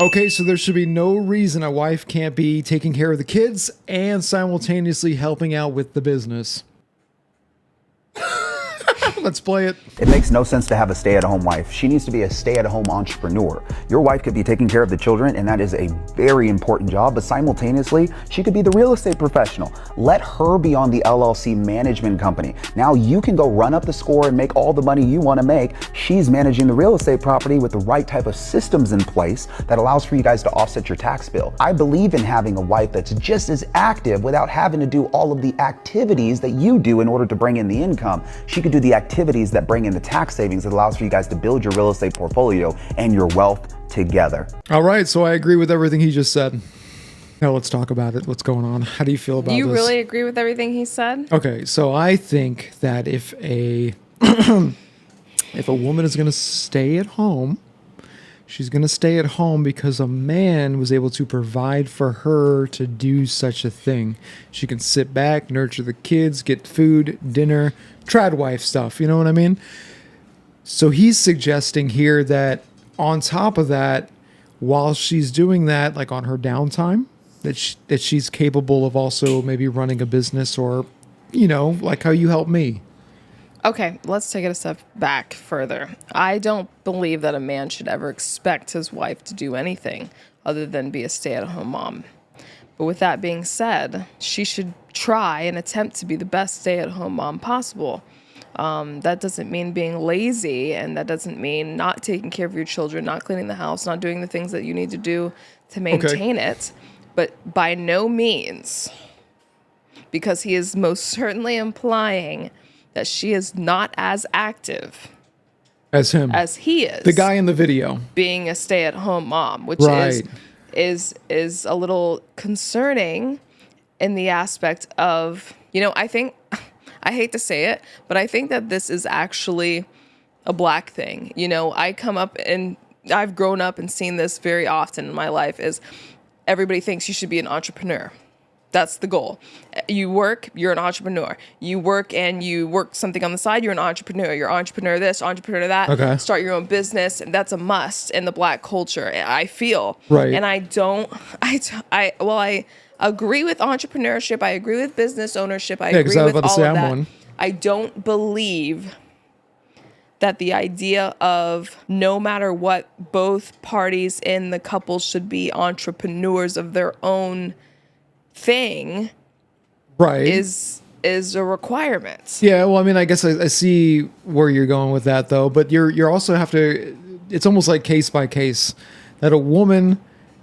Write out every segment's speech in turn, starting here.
Okay, so there should be no reason a wife can't be taking care of the kids and simultaneously helping out with the business. Let's play it. It makes no sense to have a stay-at-home wife. She needs to be a stay-at-home entrepreneur. Your wife could be taking care of the children, and that is a very important job, but simultaneously, she could be the real estate professional. Let her be on the LLC management company. Now you can go run up the score and make all the money you want to make. She's managing the real estate property with the right type of systems in place that allows for you guys to offset your tax bill. I believe in having a wife that's just as active without having to do all of the activities that you do in order to bring in the income. She could do the activities that bring in the tax savings that allows for you guys to build your real estate portfolio and your wealth together. All right, so I agree with everything he just said. Now let's talk about it. What's going on? How do you feel about this? You really agree with everything he said? Okay, so I think that if a if a woman is going to stay at home, she's going to stay at home because a man was able to provide for her to do such a thing. She can sit back, nurture the kids, get food, dinner, trad wife stuff, you know what I mean? So he's suggesting here that on top of that, while she's doing that, like on her downtime, that she's capable of also maybe running a business or, you know, like how you help me. Okay, let's take it a step back further. I don't believe that a man should ever expect his wife to do anything other than be a stay-at-home mom. But with that being said, she should try and attempt to be the best stay-at-home mom possible. That doesn't mean being lazy, and that doesn't mean not taking care of your children, not cleaning the house, not doing the things that you need to do to maintain it. But by no means, because he is most certainly implying that she is not as active as him, as he is, the guy in the video, being a stay-at-home mom, which right. is a little concerning in the aspect of, you know, I think, I hate to say it, but I think that this is actually a black thing. You know, I've grown up and seen this very often in my life, is everybody thinks you should be an entrepreneur. That's the goal. You work, you're an entrepreneur. You work and you work something on the side, you're an entrepreneur. You're entrepreneur this, entrepreneur that. Okay. Start your own business, and that's a must in the black culture, I feel. Right. And I agree with entrepreneurship. I agree with business ownership. I agree with all of that. I don't believe that the idea of no matter what, both parties in the couple should be entrepreneurs of their own thing, right, is a requirement. Yeah, well, I mean, I guess I see where you're going with that, though. But you're also have to. It's almost like case by case that a woman,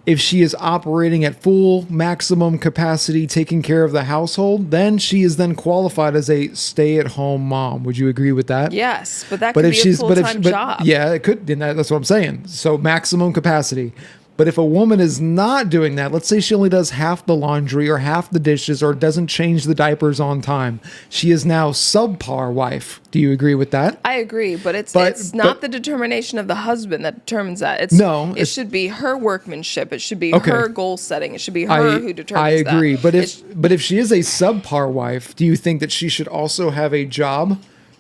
if she is operating at full maximum capacity, taking care of the household, then she is then qualified as a stay-at-home mom. Would you agree with that? Yes, but that could be a full-time job. Yeah, it could. And that's what I'm saying. So maximum capacity. But if a woman is not doing that, let's say she only does half the laundry or half the dishes or doesn't change the diapers on time, she is now subpar wife. Do you agree with that? I agree, but it's not the determination of the husband that determines that. It should be her workmanship. It should be her goal setting. It should be her who determines that. I agree, but if she is a subpar wife, do you think that she should also have a job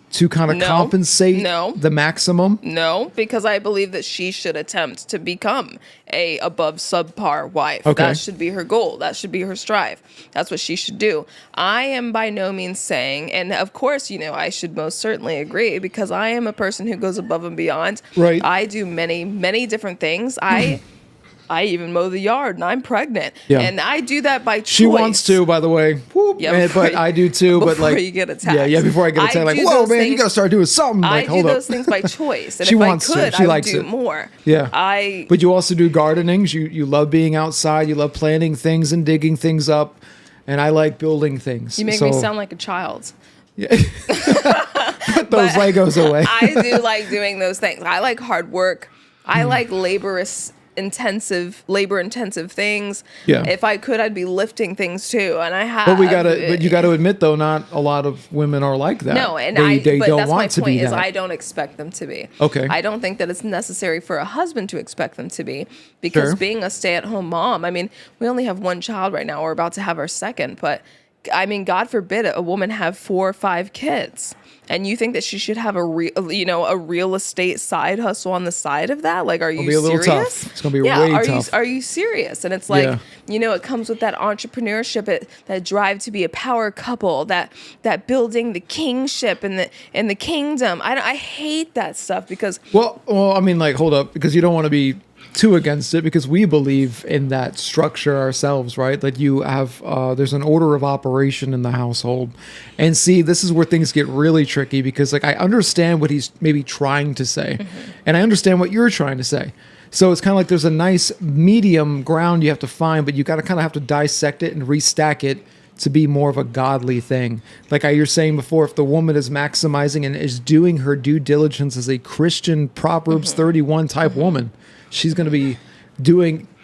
to kind of compensate the maximum? No, because I believe that she should attempt to become a above subpar wife. Okay. That should be her goal. That should be her strive. That's what she should do. I am by no means saying, and of course, you know, I should most certainly agree, because I am a person who goes above and beyond. Right. I do many, many different things. I even mow the yard, and I'm pregnant. Yeah. And I do that by choice. She wants to, by the way. Whoop, yeah, but I do too. But like, before you get attacked. Yeah, before I get attacked. Like, whoa, man, you got to start doing something. Like, I do those things by choice. And she if wants I could, to. She I would likes do it. more. Yeah. But you also do gardening. You love being outside. You love planting things and digging things up. And I like building things. You make me sound like a child. Yeah. Put those Legos away. I do like doing those things. I like hard work. I like labor-intensive things. Yeah. If I could, I'd be lifting things too, and I have. But you gotta admit though, not a lot of women are like that. No, and they don't that's want my to point be is that. I don't expect them to be. Okay. I don't think that it's necessary for a husband to expect them to be, because being a stay-at-home mom, I mean, we only have one child right now. We're about to have our second, but I mean, God forbid a woman have 4 or 5 kids. And you think that she should have a real estate side hustle on the side of that? Like, are you be a little serious? tough. It's gonna be way tough. Are you serious? And it's like, Yeah. it comes with that entrepreneurship, that drive to be a power couple, that building the kingship and the kingdom. I hate that stuff because Well, I mean, like, hold up, because you don't want to be too against it, because we believe in that structure ourselves, right? Like, you have, there's an order of operation in the household. And see, this is where things get really tricky, because, like, I understand what he's maybe trying to say, and I understand what you're trying to say. So it's kind of like there's a nice medium ground you have to find, but you got to kind of have to dissect it and restack it to be more of a godly thing. Like you were saying before, if the woman is maximizing and is doing her due diligence as a Christian Proverbs 31 type woman, she's going to be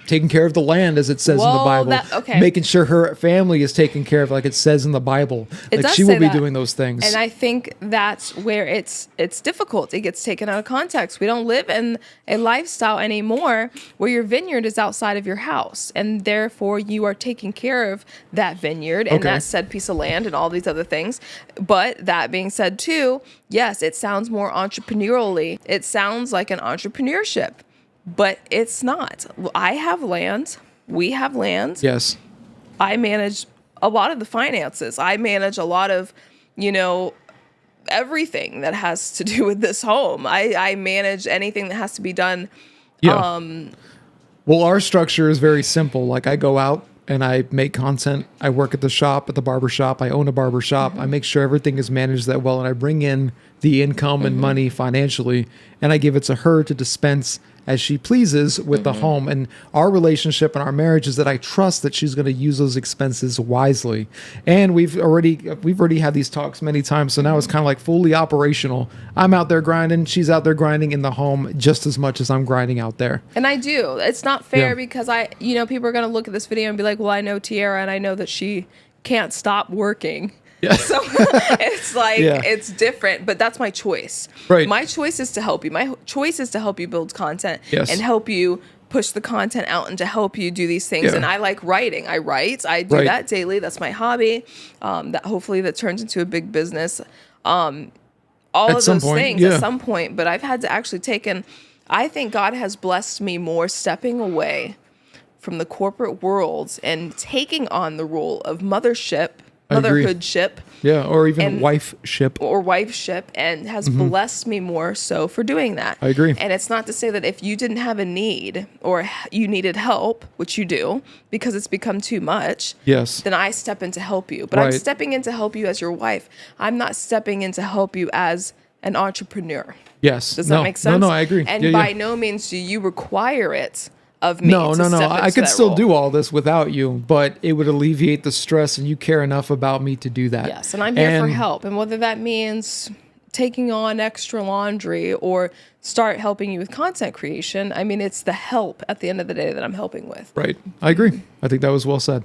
taking care of the land, as it says in the Bible, making sure her family is taken care of, like it says in the Bible. Like, she will be doing those things. And I think that's where it's difficult. It gets taken out of context. We don't live in a lifestyle anymore where your vineyard is outside of your house, and therefore you are taking care of that vineyard and that said piece of land and all these other things. But that being said too, yes, it sounds more entrepreneurially. It sounds like an entrepreneurship. But it's not. I have land. We have land. Yes. I manage a lot of the finances. I manage a lot of, everything that has to do with this home. I manage anything that has to be done. Yeah. Well, our structure is very simple. Like, I go out and I make content. I work at the barber shop. I own a barber shop. I make sure everything is managed that well. And I bring in the income and money financially, and I give it to her to dispense as she pleases with the home. And our relationship and our marriage is that I trust that she's going to use those expenses wisely. And we've already had these talks many times. So now it's kind of like fully operational. I'm out there grinding. She's out there grinding in the home just as much as I'm grinding out there. And I do. It's not fair because people are going to look at this video and be like, well, I know Tiara and I know that she can't stop working. Yeah. So it's like, it's different, but that's my choice. Right. My choice is to help you. My choice is to help you build content and help you push the content out and to help you do these things. And I like writing. I write. I do that daily. That's my hobby. That hopefully that turns into a big business. All of those things at some point, but I've had to actually I think God has blessed me more stepping away from the corporate world and taking on the role of motherhoodship. Yeah, or even wifeship. And has blessed me more so for doing that. I agree. And it's not to say that if you didn't have a need or you needed help, which you do, because it's become too much, then I step in to help you. But I'm stepping in to help you as your wife. I'm not stepping in to help you as an entrepreneur. Yes. Does that make sense? No, I agree. And by no means do you require it of me. No. I could still do all this without you, but it would alleviate the stress, and you care enough about me to do that. Yes, and I'm here for help. And whether that means taking on extra laundry or start helping you with content creation, I mean, it's the help at the end of the day that I'm helping with. Right. I agree. I think that was well said.